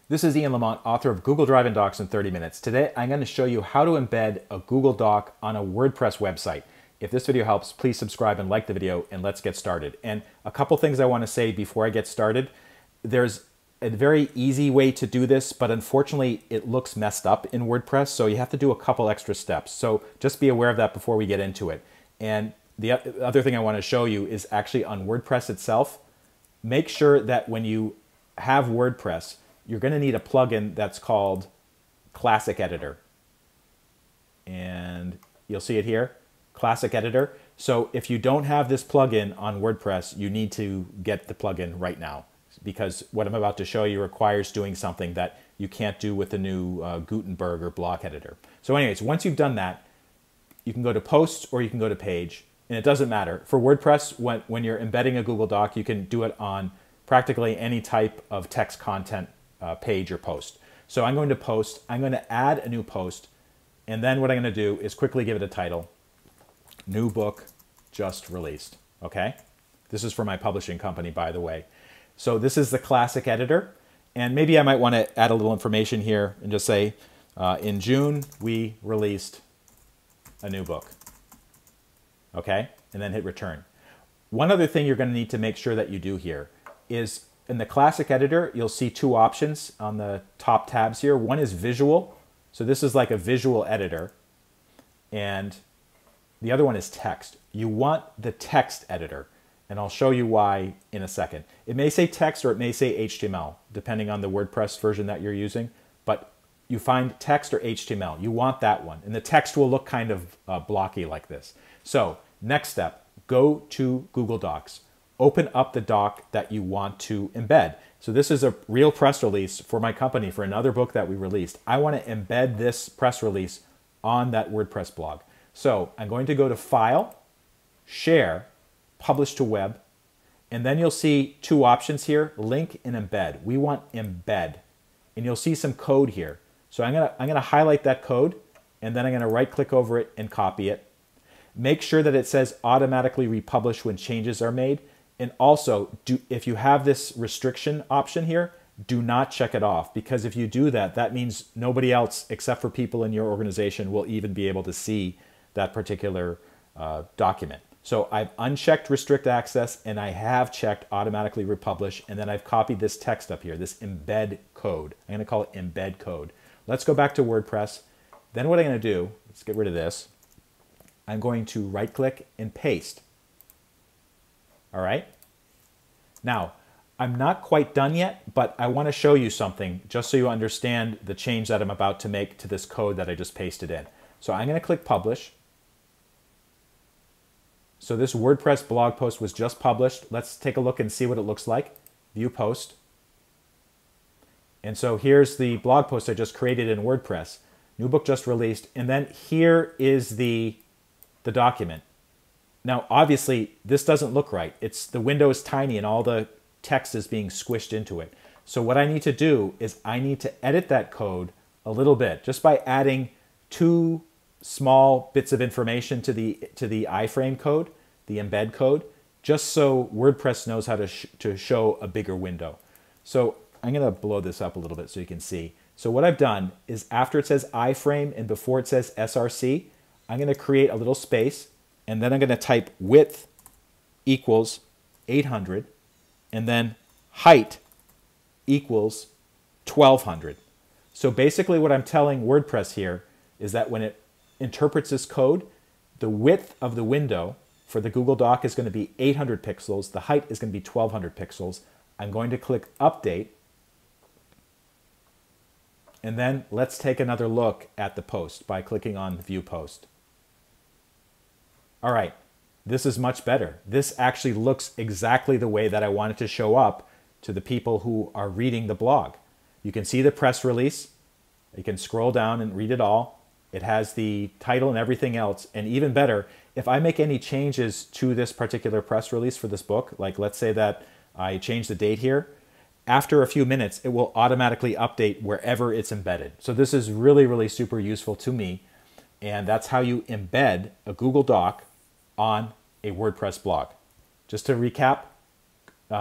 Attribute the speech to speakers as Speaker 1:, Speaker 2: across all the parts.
Speaker 1: This is Ian Lamont, author of Google Drive and Docs in 30 Minutes. Today, I'm going to show you how to embed a Google Doc on a WordPress website. If this video helps, please subscribe and like the video, and let's get started. And a couple things I want to say before I get started. There's a very easy way to do this, but unfortunately, it looks messed up in WordPress, so you have to do a couple extra steps. So just be aware of that before we get into it. And the other thing I want to show you is actually on WordPress itself. Make sure that when you have WordPress, you're going to need a plugin that's called Classic Editor. And you'll see it here, Classic Editor. So if you don't have this plugin on WordPress, you need to get the plugin right now, because what I'm about to show you requires doing something that you can't do with the new Gutenberg or block editor. So anyways, once you've done that, you can go to Posts or you can go to Page, and it doesn't matter. For WordPress, when you're embedding a Google Doc, you can do it on practically any type of text content page or post. So I'm going to Post, I'm going to add a new post, and then what I'm going to do is quickly give it a title, New Book Just Released, okay? This is for my publishing company, by the way. So this is the Classic Editor, and maybe I might want to add a little information here and just say, in June, we released a new book, okay? And then hit Return. One other thing you're going to need to make sure that you do here is in the Classic Editor, you'll see two options on the top tabs here. One is Visual. So this is like a visual editor. And the other one is Text. You want the Text Editor. And I'll show you why in a second. It may say text or it may say HTML, depending on the WordPress version that you're using. But you find text or HTML. You want that one. And the text will look kind of blocky like this. So next step, go to Google Docs. Open up the doc that you want to embed. So this is a real press release for my company for another book that we released. I want to embed this press release on that WordPress blog. So I'm going to go to File, Share, Publish to Web, and then you'll see two options here, Link and Embed. We want Embed, and you'll see some code here. So I'm gonna highlight that code, and then I'm gonna right-click over it and copy it. Make sure that it says automatically republish when changes are made. And also, if you have this restriction option here, do not check it off, because if you do that, that means nobody else except for people in your organization will even be able to see that particular document. So I've unchecked restrict access, and I have checked automatically republish, and then I've copied this text up here, this embed code. I'm going to call it embed code. Let's go back to WordPress. Then what I'm going to do, let's get rid of this. I'm going to right-click and paste. All right. Now, I'm not quite done yet, but I want to show you something just so you understand the change that I'm about to make to this code that I just pasted in. So I'm going to click Publish. So this WordPress blog post was just published. Let's take a look and see what it looks like. View Post. And so here's the blog post I just created in WordPress. New book just released. And then here is the document. Now, obviously, this doesn't look right. The window is tiny and all the text is being squished into it. So what I need to do is I need to edit that code a little bit just by adding two small bits of information to the iframe code, the embed code, just so WordPress knows how to show a bigger window. So I'm going to blow this up a little bit so you can see. So what I've done is after it says iframe and before it says SRC, I'm going to create a little space. And then I'm going to type width equals 800, and then height equals 1200. So basically what I'm telling WordPress here is that when it interprets this code, the width of the window for the Google Doc is going to be 800 pixels. The height is going to be 1200 pixels. I'm going to click Update. And then let's take another look at the post by clicking on View Post. All right, this is much better. This actually looks exactly the way that I want it to show up to the people who are reading the blog. You can see the press release. You can scroll down and read it all. It has the title and everything else. And even better, if I make any changes to this particular press release for this book, like let's say that I change the date here, after a few minutes, it will automatically update wherever it's embedded. So this is really, really super useful to me. And that's how you embed a Google Doc on a WordPress blog. Just to recap,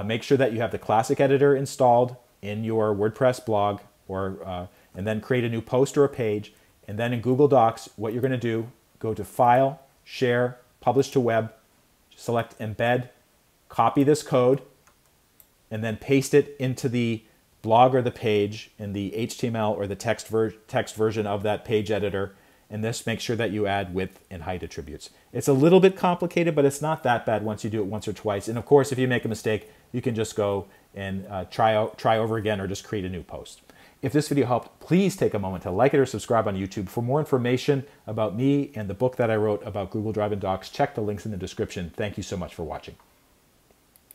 Speaker 1: make sure that you have the Classic Editor installed in your WordPress blog and then create a new post or a page. And then in Google Docs, what you're going to do, go to File, Share, Publish to Web, select Embed, copy this code, and then paste it into the blog or the page in the HTML or the text version of that page editor. And this, make sure that you add width and height attributes. It's a little bit complicated, but it's not that bad once you do it once or twice. And of course, if you make a mistake, you can just go and try over again or just create a new post. If this video helped, please take a moment to like it or subscribe on YouTube. For more information about me and the book that I wrote about Google Drive and Docs, check the links in the description. Thank you so much for watching.